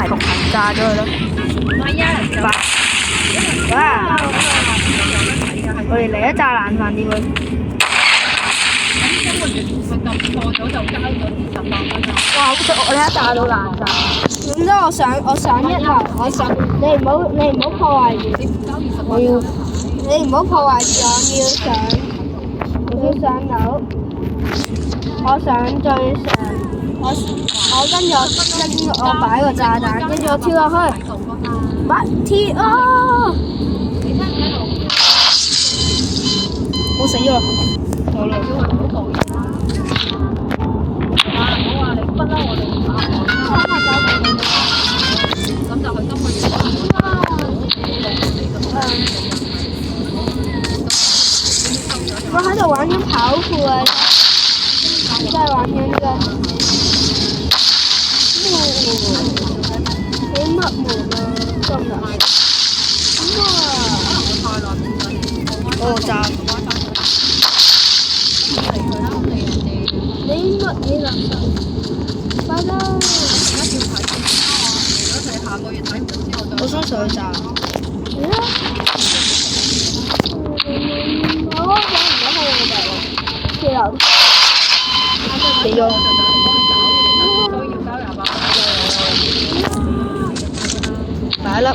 係同行炸咗佢咯。哇！我哋嚟一炸冷飯點佢？哇！好食，我哋一炸到爛晒。咁多我上一樓，你唔好破壞住，你唔好破壞住，我要上樓，我上最上，跟住我擺個炸彈，跟住我跳落去，跳啊！我死咗啦！好啦。我喺度玩緊跑酷啊！真係玩緊呢個幾乜門啊！今日炸！你乜嘢垃圾？快啦！我想上去炸。死咗！擺粒。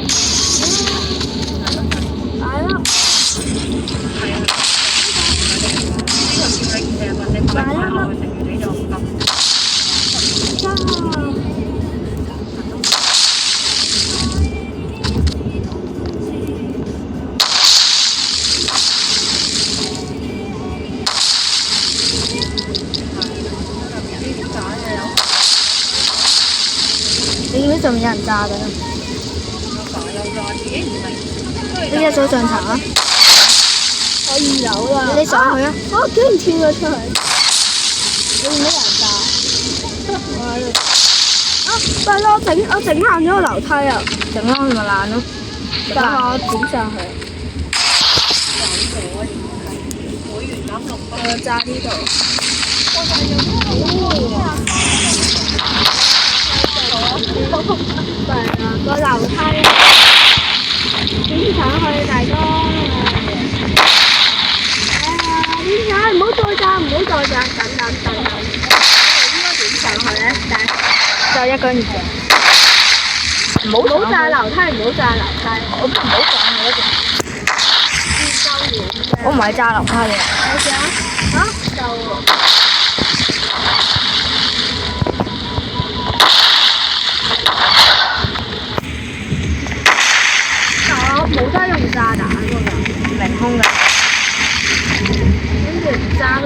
你見唔見上面有人炸緊啊？你隻手上層啊！我2樓啦。你上去啊！我竟然跳咗出去！你見唔見人炸？弊啦！我整爛咗個樓梯啊！整咯，咪爛咯。但係我點上去？我炸呢度。個樓梯點上去，大哥？點解唔好再炸？等。應該點上去咧？就一個人嘅。唔好炸樓梯，我都唔好上去嗰度。我唔係炸樓梯嘅。你想？就。冇得用炸彈嗰個，凌空嘅，跟住炸佢。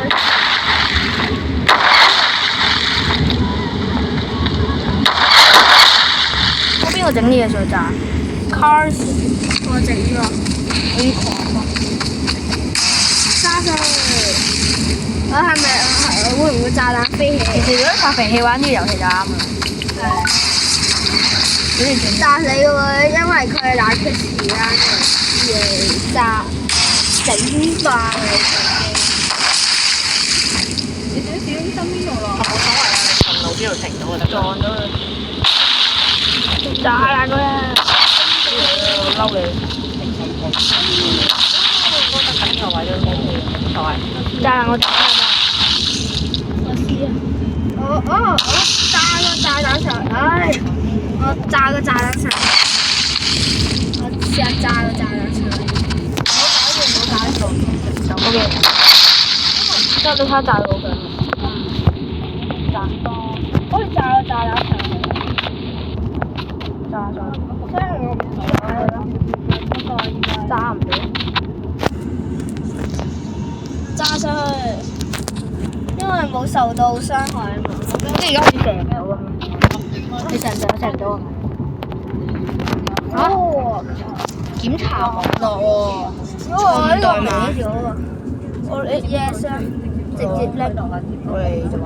邊個整呢嘢上去炸 ？Cars， 我整呢個，我要狂啊！炸上去！我係咪會唔會炸彈飛起？其實如果發脾氣玩呢個遊戲就啱啦。炸死佢，因為佢係冷出時間嚟炸整化佢。你少少身邊度咯。冇所謂啊，你行路邊度停到就得。撞咗佢。炸爛佢啊！嬲你。我覺得緊呢個位都 OK，冇所謂。炸爛我炸啦！我試啊！我炸個炸彈上，唉！我炸個炸彈上，我試下炸個炸彈上。唔好搞住，OK。之後都睇炸到佢。炸多，可以炸個炸彈上去。炸上。雖然我唔炸佢啦，不過應該炸唔到。炸上去，因為冇受到傷害啊嘛。即係而家好似射唔到咁。你射唔到啊？檢查網絡喎，因為我呢個歪咗啊！我 yes 啊，直接拎落去，我哋就玩。